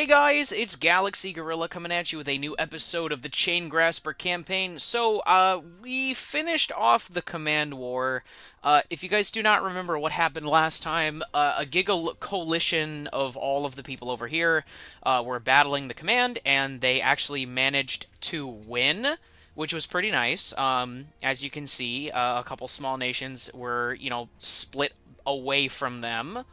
Hey guys, it's GalaxyGorilla coming at you with a new episode of the Chain Grasper campaign. We finished off the Command War. If you guys do not remember what happened last time, a Giga coalition of all of the people over here were battling the Command, and they actually managed to win, which was pretty nice. As you can see, a couple small nations were, split away from them.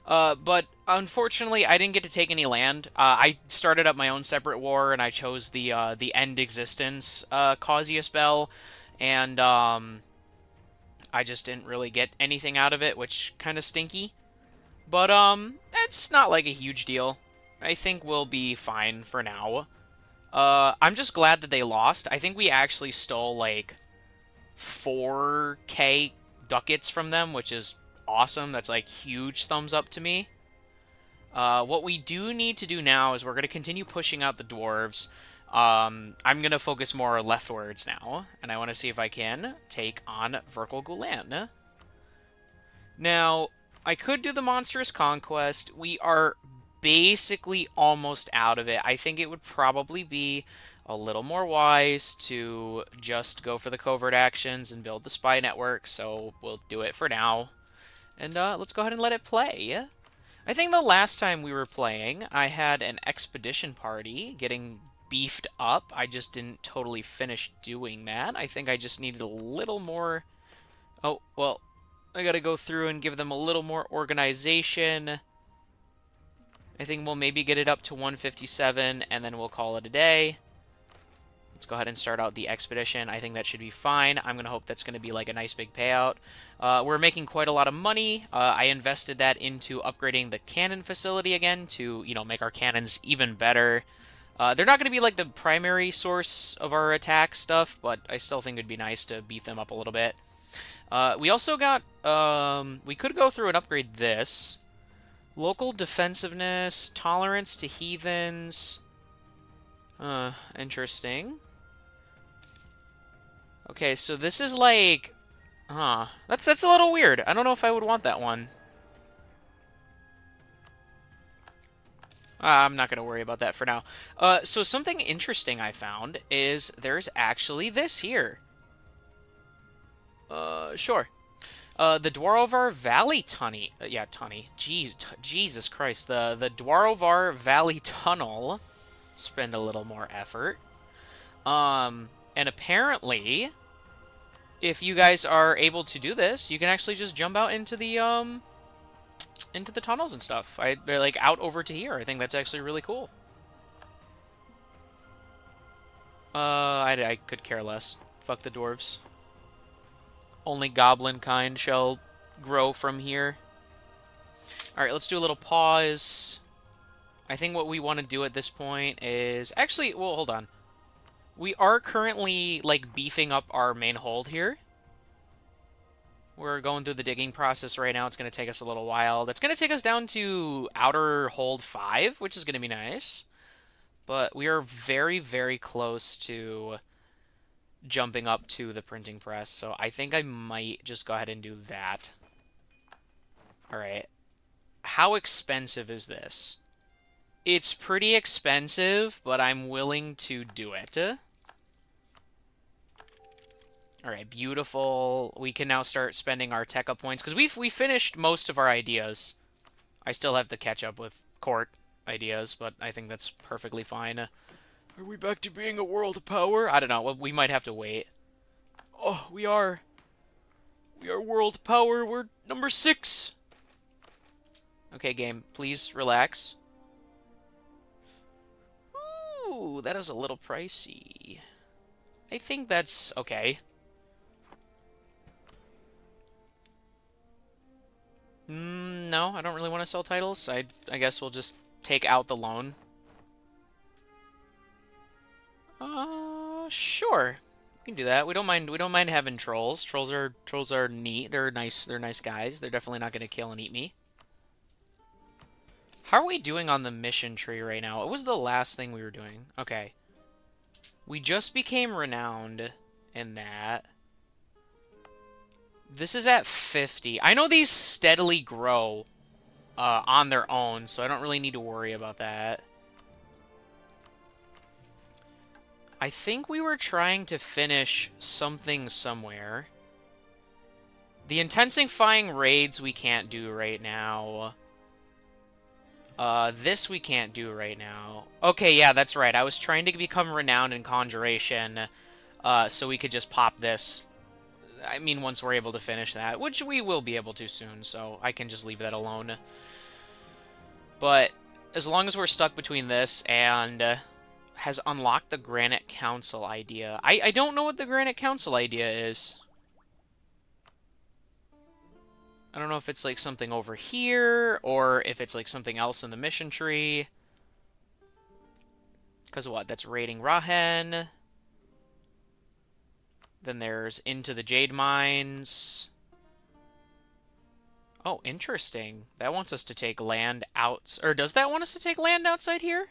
But unfortunately, I didn't get to take any land. I started up my own separate war, and I chose the End Existence Causius Bell, and I just didn't really get anything out of it, which kind of stinky. But it's not like a huge deal. I think we'll be fine for now. I'm just glad that they lost. I think we actually stole like 4K ducats from them, which is awesome. That's like huge thumbs up to me. What we do need to do now is we're going to continue pushing out the dwarves. I'm going to focus more leftwards now, and I want to see if I can take on Verkal Gulan. Now, I could do the Monstrous Conquest. We are basically almost out of it. I think it would probably be a little more wise to just go for the covert actions and build the spy network, so we'll do it for now. And let's go ahead and let it play. I think the last time we were playing, I had an expedition party getting beefed up. I just didn't totally finish doing that. I think I just needed a little more... Oh, well, I gotta go through and give them a little more organization. I think we'll maybe get it up to 157, and then we'll call it a day. Let's go ahead and start out the expedition. I think that should be fine. I'm going to hope that's going to be like a nice big payout. We're making quite a lot of money. I invested that into upgrading the cannon facility again to, make our cannons even better. They're not going to be like the primary source of our attack stuff, but I still think it'd be nice to beef them up a little bit. We also got, we could go through and upgrade this. Local defensiveness, tolerance to heathens. Interesting. Okay, so this is like... That's a little weird. I don't know if I would want that one. I'm not going to worry about that for now. So something interesting I found is there's actually this here. Sure. The Dwarovar Valley Tunny. Tunny. Jesus Christ. The Dwarovar Valley Tunnel. Spend a little more effort. And apparently, if you guys are able to do this, you can actually just jump out into the tunnels and stuff. They're like out over to here. I think that's actually really cool. I could care less. Fuck the dwarves. Only goblin kind shall grow from here. Alright, let's do a little pause. I think what we want to do at this point is... Actually, well, hold on. We are currently, like, beefing up our main hold here. We're going through the digging process right now. It's going to take us a little while. That's going to take us down to outer hold 5, which is going to be nice. But we are very, very close to jumping up to the printing press. So I think I might just go ahead and do that. Alright. How expensive is this? It's pretty expensive, but I'm willing to do it. Alright, beautiful. We can now start spending our tech up points, because we finished most of our ideas. I still have to catch up with court ideas, but I think that's perfectly fine. Are we back to being a world power? I don't know. We might have to wait. Oh, we are. We are world power. We're number 6. Okay, game, please relax. Ooh, that is a little pricey. I think that's okay. No, I don't really want to sell titles. I guess we'll just take out the loan. Sure. We can do that. We don't mind having trolls. Trolls are neat. They're nice guys. They're definitely not going to kill and eat me. How are we doing on the mission tree right now? What was the last thing we were doing? Okay. We just became renowned in that. This is at 50. I know these steadily grow on their own, so I don't really need to worry about that. I think we were trying to finish something somewhere. The intensifying raids we can't do right now. This we can't do right now. Okay, yeah, that's right. I was trying to become renowned in conjuration, so we could just pop this. I mean, once we're able to finish that, which we will be able to soon, so I can just leave that alone. But as long as we're stuck between this and has unlocked the Granite Council idea. I don't know what the Granite Council idea is. I don't know if it's like something over here or if it's like something else in the mission tree. Because what? That's raiding Rahen. Then there's into the Jade Mines. Oh, interesting. That wants us to take land out... Or does that want us to take land outside here?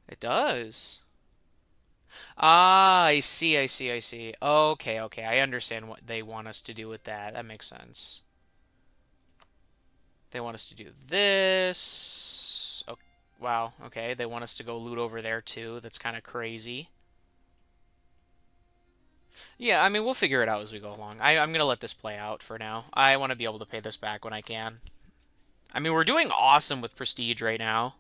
It does. Ah, I see, I see, I see. Okay, okay. I understand what they want us to do with that. That makes sense. They want us to do this. Oh, wow, okay. They want us to go loot over there, too. That's kind of crazy. Yeah, I mean, we'll figure it out as we go along. I'm going to let this play out for now. I want to be able to pay this back when I can. I mean, we're doing awesome with Prestige right now.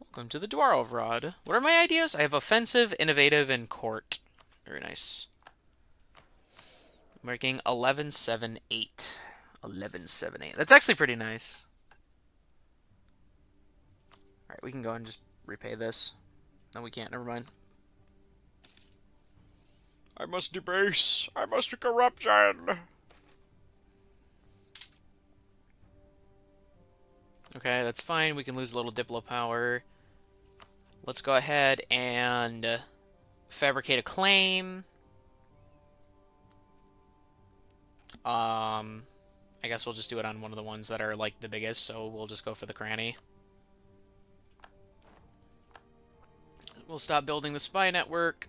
Welcome to the Dwarf Rod. What are my ideas? I have offensive, innovative, and court. Very nice. I'm making 1178. 1178. That's actually pretty nice. Alright, we can go and just repay this. No, we can't. Never mind. I must debase. I must do corruption. Okay, that's fine. We can lose a little Diplo power. Let's go ahead and fabricate a claim. I guess we'll just do it on one of the ones that are like the biggest, so we'll just go for the cranny. We'll stop building the spy network.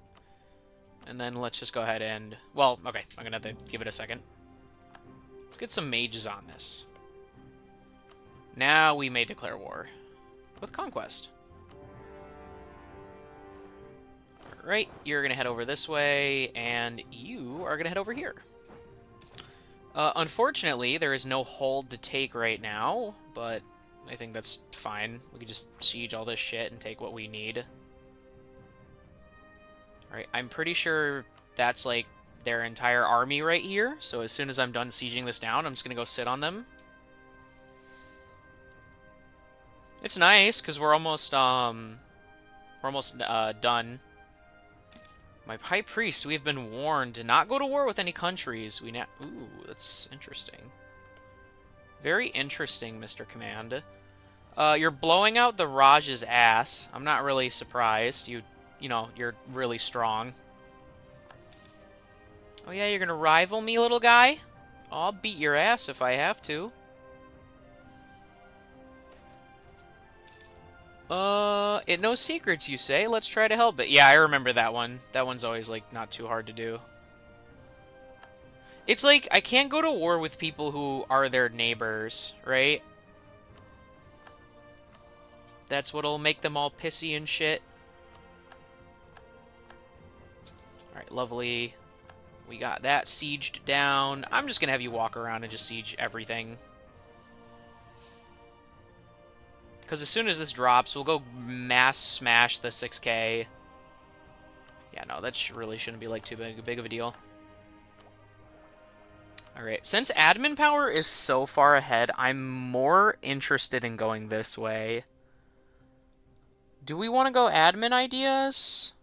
And then let's just go ahead and... Well, okay, I'm gonna have to give it a second. Let's get some mages on this. Now we may declare war. With Conquest. Alright, you're gonna head over this way, and you are gonna head over here. Unfortunately, there is no hold to take right now, but I think that's fine. We can just siege all this shit and take what we need. Alright, I'm pretty sure that's, like, their entire army right here. So as soon as I'm done sieging this down, I'm just gonna go sit on them. It's nice, because we're almost done. My High Priest, we have been warned to not go to war with any countries. Ooh, that's interesting. Very interesting, Mr. Command. You're blowing out the Raj's ass. I'm not really surprised. You know, you're really strong. Oh yeah, you're gonna rival me, little guy? I'll beat your ass if I have to. It knows secrets, you say? Let's try to help it. Yeah, I remember that one. That one's always, like, not too hard to do. It's like, I can't go to war with people who are their neighbors, right? That's what'll make them all pissy and shit. Alright, lovely. We got that sieged down. I'm just gonna have you walk around and just siege everything. Because as soon as this drops, we'll go mass smash the 6K. Yeah, no, that really shouldn't be, like, too big of a deal. Alright, since admin power is so far ahead, I'm more interested in going this way. Do we want to go admin ideas?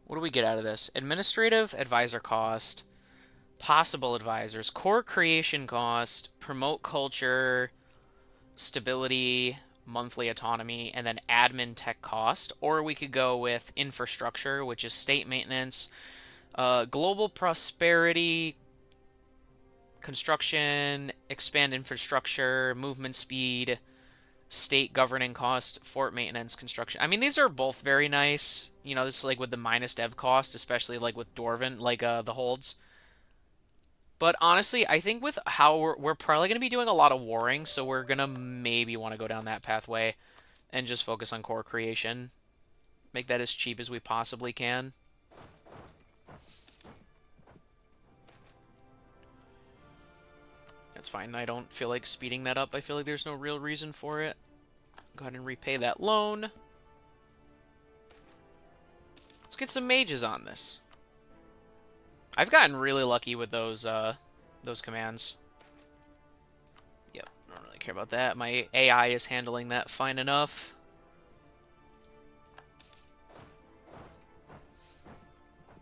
What do we get out of this? Administrative advisor cost, possible advisors, core creation cost, promote culture, stability, monthly autonomy, and then admin tech cost. Or we could go with infrastructure, which is state maintenance, global prosperity, construction, expand infrastructure, movement speed, state governing cost, fort maintenance, construction. I mean, these are both very nice. You know, this is like with the minus dev cost, especially like with Dwarven, like the holds. But honestly, I think with how we're probably going to be doing a lot of warring, so we're going to maybe want to go down that pathway. and just focus on core creation. Make that as cheap as we possibly can. That's fine. I don't feel like speeding that up. I feel like there's no real reason for it. Go ahead and repay that loan. Let's get some mages on this. I've gotten really lucky with those commands. Yep, I don't really care about that. My AI is handling that fine enough.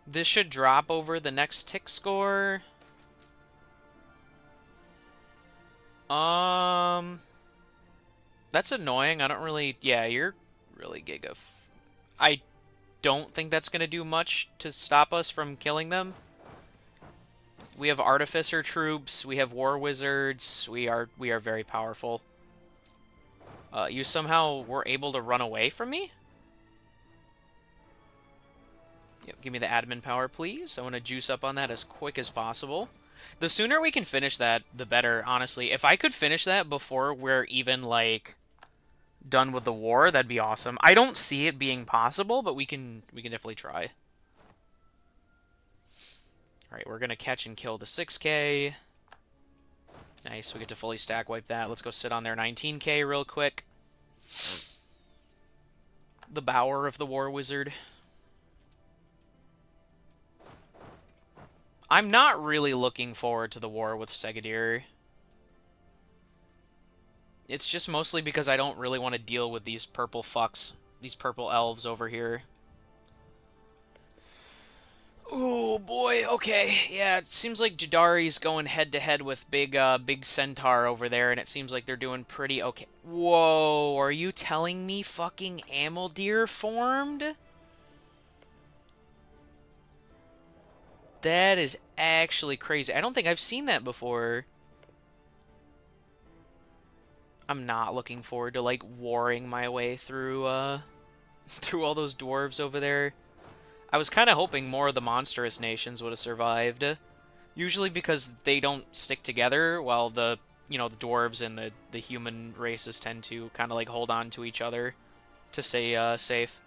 This should drop over the next tick score. That's annoying. I don't really... Yeah, you're really giga... I don't think that's going to do much to stop us from killing them. We have Artificer troops. We have War Wizards. We are very powerful. You somehow were able to run away from me? Yep, give me the admin power, please. I want to juice up on that as quick as possible. The sooner we can finish that, the better, honestly. If I could finish that before we're even, like, done with the war, that'd be awesome. I don't see it being possible, but we can definitely try. Alright, we're gonna catch and kill the 6K. Nice, we get to fully stack wipe that. Let's go sit on their 19K real quick. The Bower of the War Wizard. I'm not really looking forward to the war with Segadir. It's just mostly because I don't really want to deal with these purple fucks, these purple elves over here. Ooh, boy, okay. Yeah, it seems like Jadari's going head-to-head with Big Centaur over there, and it seems like they're doing pretty okay. Whoa, are you telling me fucking Amaldir formed? That is actually crazy. I don't think I've seen that before. I'm not looking forward to, like, warring my way through, through all those dwarves over there. I was kind of hoping more of the monstrous nations would have survived. Usually because they don't stick together, while the, you know, the dwarves and the human races tend to kind of, like, hold on to each other to stay, safe.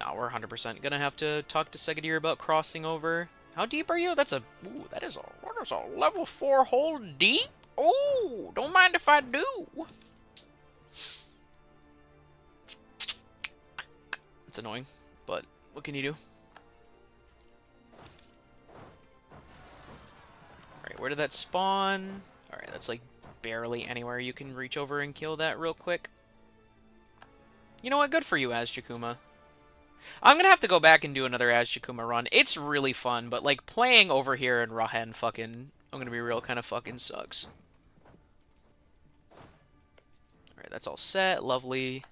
Now we're 100% gonna have to talk to Segadir about crossing over. How deep are you? That's a... Ooh, that is a level 4 hole deep? Ooh, don't mind if I do. It's annoying, but what can you do? Alright, where did that spawn? Alright, that's like barely anywhere. You can reach over and kill that real quick. You know what? Good for you, Azjakuma. I'm gonna have to go back and do another Azjakuma run. It's really fun, but like playing over here in Rahen fucking, I'm gonna be real, kind of fucking sucks. Alright, that's all set. Lovely.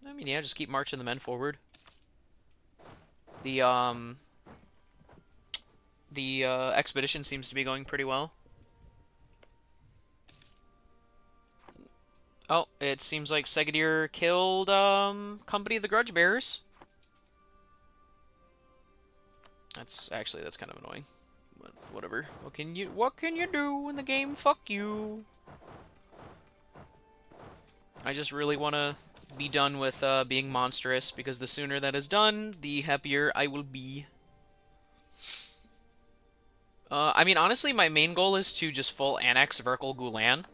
I mean, yeah, just keep marching the men forward. The expedition seems to be going pretty well. Oh, it seems like Segadir killed, Company of the Grudge Bearers. That's kind of annoying. But whatever. What can you do in the game? Fuck you. I just really want to be done with, being monstrous, because the sooner that is done, the happier I will be. I mean, honestly, my main goal is to just full annex Verkal Gulan.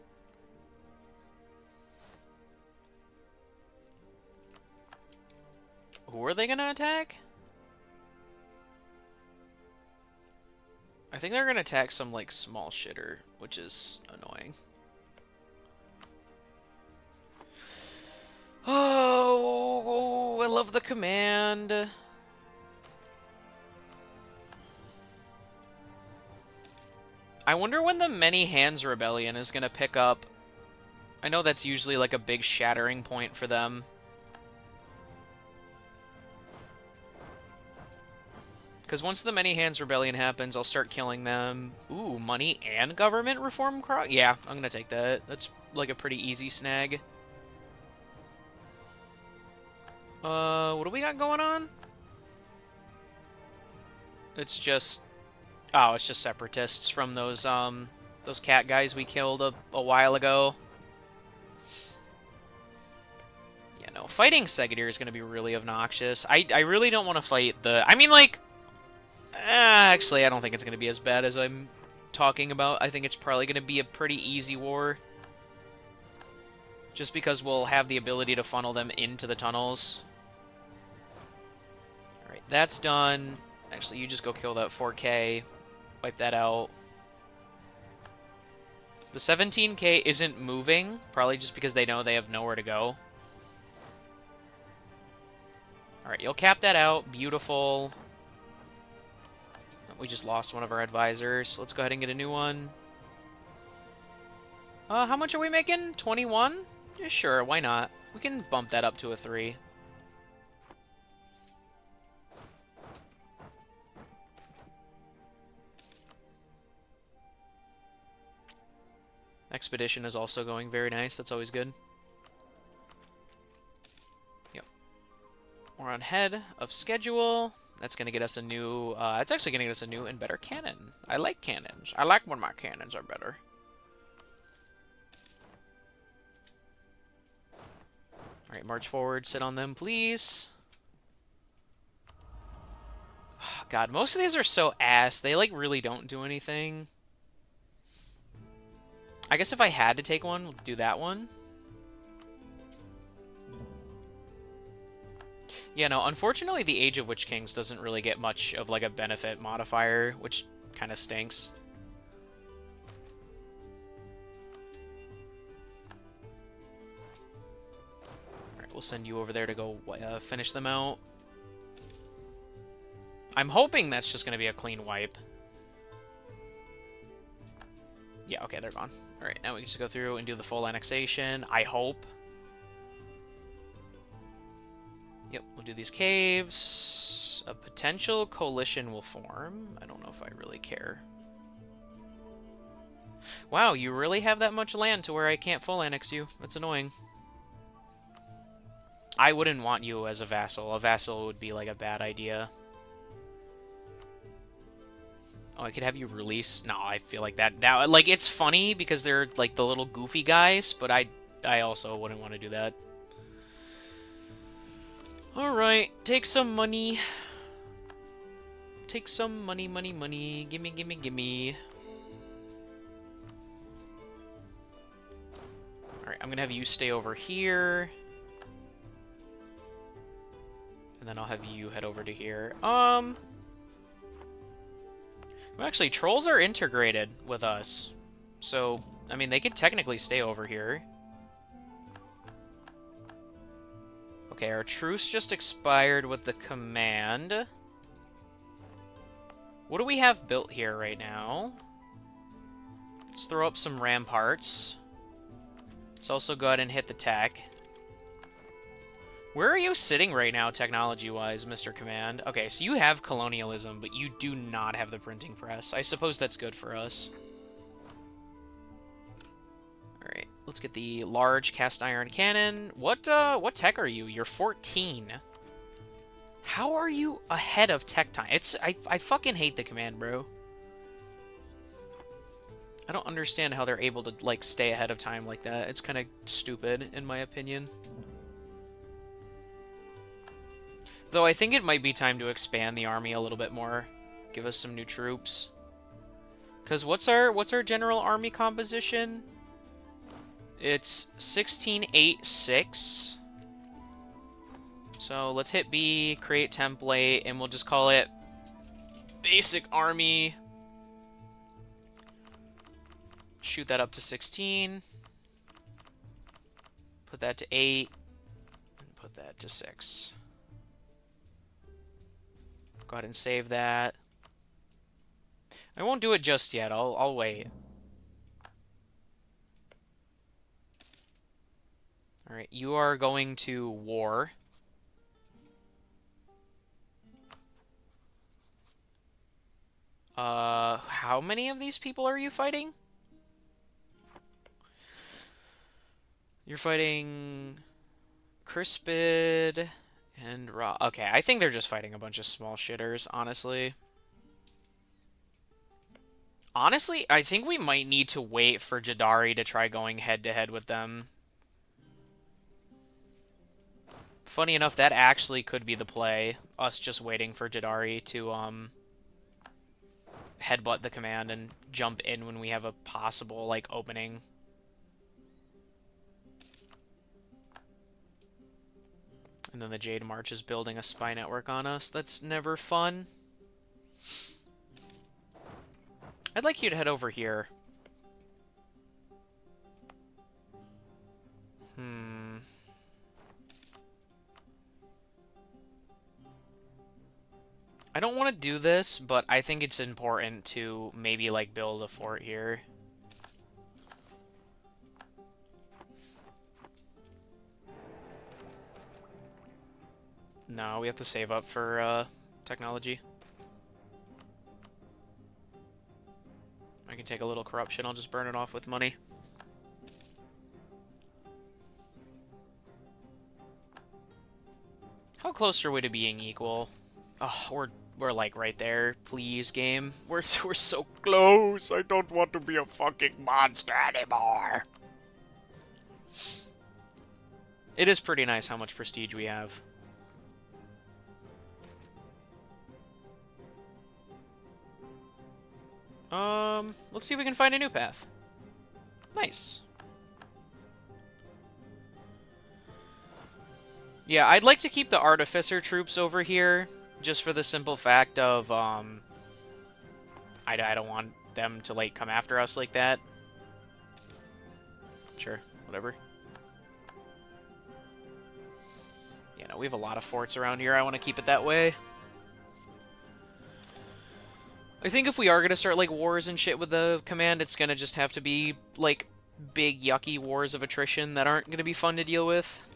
Who are they gonna attack? I think they're gonna attack some, like, small shitter, which is annoying. Oh, I love the command. I wonder when the Many Hands Rebellion is gonna pick up. I know that's usually, like, a big shattering point for them. Because once the Many Hands Rebellion happens, I'll start killing them. Ooh, money and government reform? Yeah, I'm gonna take that. That's, like, a pretty easy snag. What do we got going on? It's just... Oh, it's just separatists from those, Those cat guys we killed a while ago. Yeah, no, fighting Segadir is going to be really obnoxious. I really don't want to fight the... I mean, like... actually, I don't think it's going to be as bad as I'm talking about. I think it's probably going to be a pretty easy war. Just because we'll have the ability to funnel them into the tunnels. Alright, that's done. Actually, you just go kill that 4K. Wipe that out. The 17K isn't moving, probably just because they know they have nowhere to go. Alright, you'll cap that out. Beautiful. We just lost one of our advisors. Let's go ahead and get a new one. How much are we making? 21? Yeah, sure, why not? We can bump that up to a 3. Expedition is also going very nice. That's always good. Yep. We're on head of schedule. That's going to get us a new... it's actually going to get us a new and better cannon. I like cannons. I like when my cannons are better. Alright, march forward. Sit on them, please. Oh, God, most of these are so ass. They, like, really don't do anything. I guess if I had to take one, we'll do that one. Yeah, no, unfortunately the Age of Witch Kings doesn't really get much of, like, a benefit modifier, which kind of stinks. Alright, we'll send you over there to go finish them out. I'm hoping that's just going to be a clean wipe. Yeah, okay, they're gone. Alright, now we can just go through and do the full annexation. I hope. Yep, we'll do these caves. A potential coalition will form. I don't know if I really care. Wow, you really have that much land to where I can't full annex you. That's annoying. I wouldn't want you as a vassal. A vassal would be like a bad idea. Oh, I could have you release. No, I feel like that like it's funny because they're like the little goofy guys, but I also wouldn't want to do that. All right, take some money. Take some money, money, money. Gimme, gimme, gimme. All right, I'm gonna have you stay over here. And then I'll have you head over to here. Well, actually, trolls are integrated with us. So, I mean, they could technically stay over here. Okay, our truce just expired with the command. What do we have built here right now? Let's throw up some ramparts. Let's also go ahead and hit the tech. Where are you sitting right now, technology-wise, Mr. Command? Okay, so you have colonialism, but you do not have the printing press. I suppose that's good for us. Alright, let's get the large cast iron cannon. What tech are you? You're 14. How are you ahead of tech time? I fucking hate the command, bro. I don't understand how they're able to, like, stay ahead of time like that. It's kind of stupid, in my opinion. Though I think it might be time to expand the army a little bit more. Give us some new troops. Because what's our general army composition? It's 1686. So let's hit B, create template, and we'll just call it basic army. Shoot that up to 16. Put that to 8. And put that to 6. Go ahead and save that. I won't do it just yet. I'll wait. Alright, you are going to war. How many of these people are you fighting? You're fighting Crispid and Raw. Okay, I think they're just fighting a bunch of small shitters, honestly. Honestly, I think we might need to wait for Jadari to try going head-to-head with them. Funny enough, that actually could be the play. Us just waiting for Jadari to, headbutt the command and jump in when we have a possible, like, opening. And then the Jade March is building a spy network on us. That's never fun. I'd like you to head over here. I don't want to do this, but I think it's important to maybe, like, build a fort here. No, we have to save up for, technology. I can take a little corruption. I'll just burn it off with money. How close are we to being equal? Oh, we're like right there. Please, game. We're so close. I don't want to be a fucking monster anymore. It is pretty nice how much prestige we have. Let's see if we can find a new path. Nice. Yeah, I'd like to keep the Artificer troops over here, just for the simple fact of, I don't want them to, like, come after us like that. Sure, whatever. Yeah, no, we have a lot of forts around here. I want to keep it that way. I think if we are going to start, like, wars and shit with the command, it's going to just have to be, like, big, yucky wars of attrition that aren't going to be fun to deal with.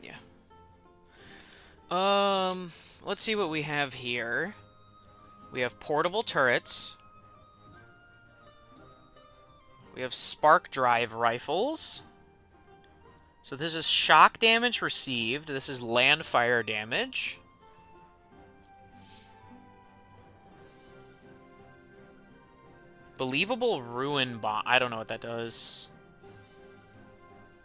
Yeah. Let's see what we have here. We have portable turrets. We have spark drive rifles. So this is shock damage received. This is land fire damage. Believable ruin bomb. I don't know what that does.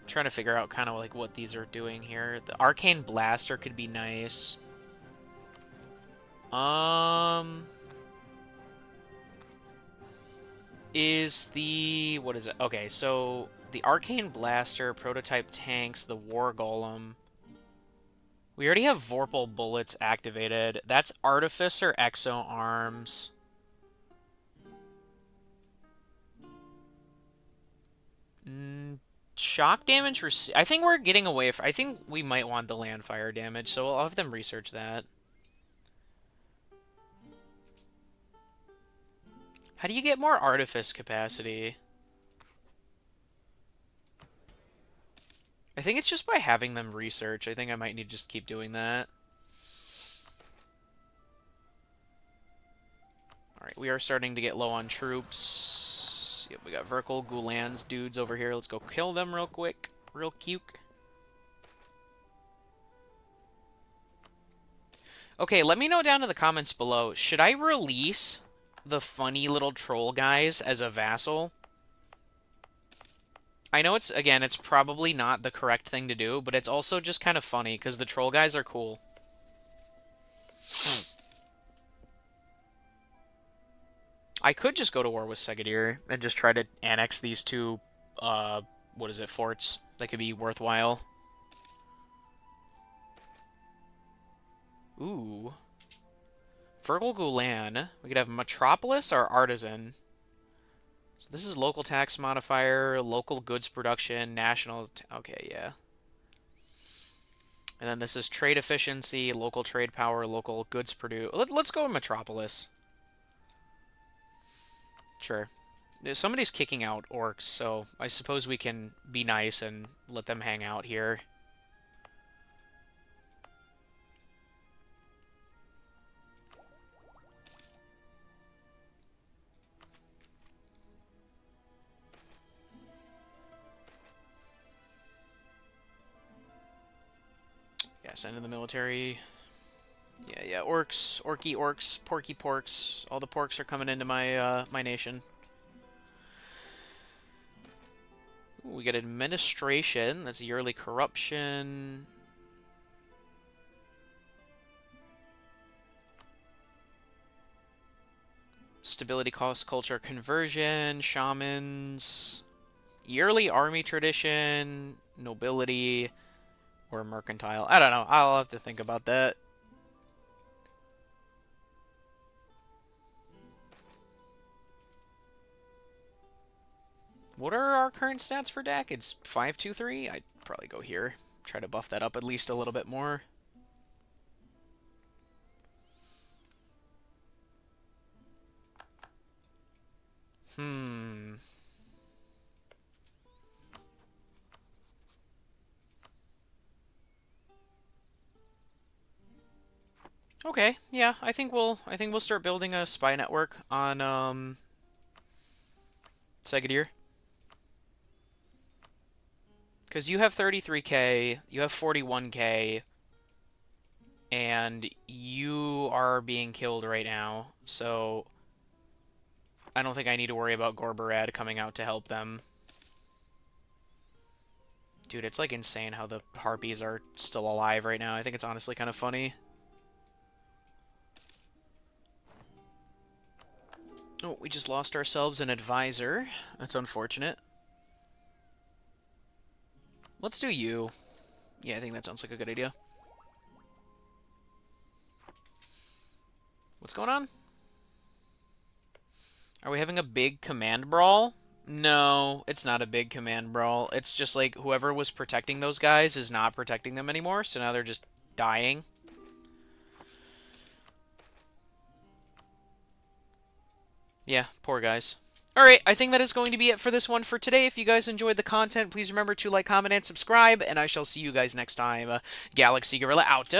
I'm trying to figure out kind of like what these are doing here. The arcane blaster could be nice. Is the... what is it? Okay, so the arcane blaster, prototype tanks, the war golem. We already have Vorpal bullets activated. That's Artificer Exo Arms. Shock damage I think we're getting away I think we might want the land fire damage, so I'll have them research that. How do you get more artifice capacity? I think it's just by having them research. I think I might need to just keep doing that. Alright, we are starting to get low on troops. Yep, we got Verkal Gulan's dudes over here. Let's go kill them real quick. Real cute. Okay, let me know down in the comments below. Should I release the funny little troll guys as a vassal? I know it's, again, it's probably not the correct thing to do, but it's also just kind of funny, because the troll guys are cool. I could just go to war with Segadir and just try to annex these two, what is it, forts? That could be worthwhile. Ooh. Verkal Gulan. We could have Metropolis or Artisan. So this is local tax modifier, local goods production, national... okay, yeah. And then this is trade efficiency, local trade power, local goods produce. Let's go with Metropolis. Sure. Somebody's kicking out orcs, so I suppose we can be nice and let them hang out here. Yeah, send in the military. Yeah, orcs, orcs, porky porks. All the porks are coming into my my nation. Ooh, we get administration. That's yearly corruption. Stability cost, culture conversion, shamans, yearly army tradition, nobility, or mercantile. I don't know. I'll have to think about that. What are our current stats for deck? It's 523. I'd probably go here. Try to buff that up at least a little bit more. Okay, yeah, I think we'll start building a spy network on Sagadir. Because you have 33k, you have 41k, and you are being killed right now, so I don't think I need to worry about Gorbarad coming out to help them. Dude, it's like insane how the Harpies are still alive right now. I think it's honestly kind of funny. Oh, we just lost ourselves an advisor. That's unfortunate. Let's do you. Yeah, I think that sounds like a good idea. What's going on? Are we having a big command brawl? No, it's not a big command brawl. It's just like whoever was protecting those guys is not protecting them anymore, so now they're just dying. Yeah, poor guys. Alright, I think that is going to be it for this one for today. If you guys enjoyed the content, please remember to like, comment, and subscribe, and I shall see you guys next time. GalaxyGorilla out.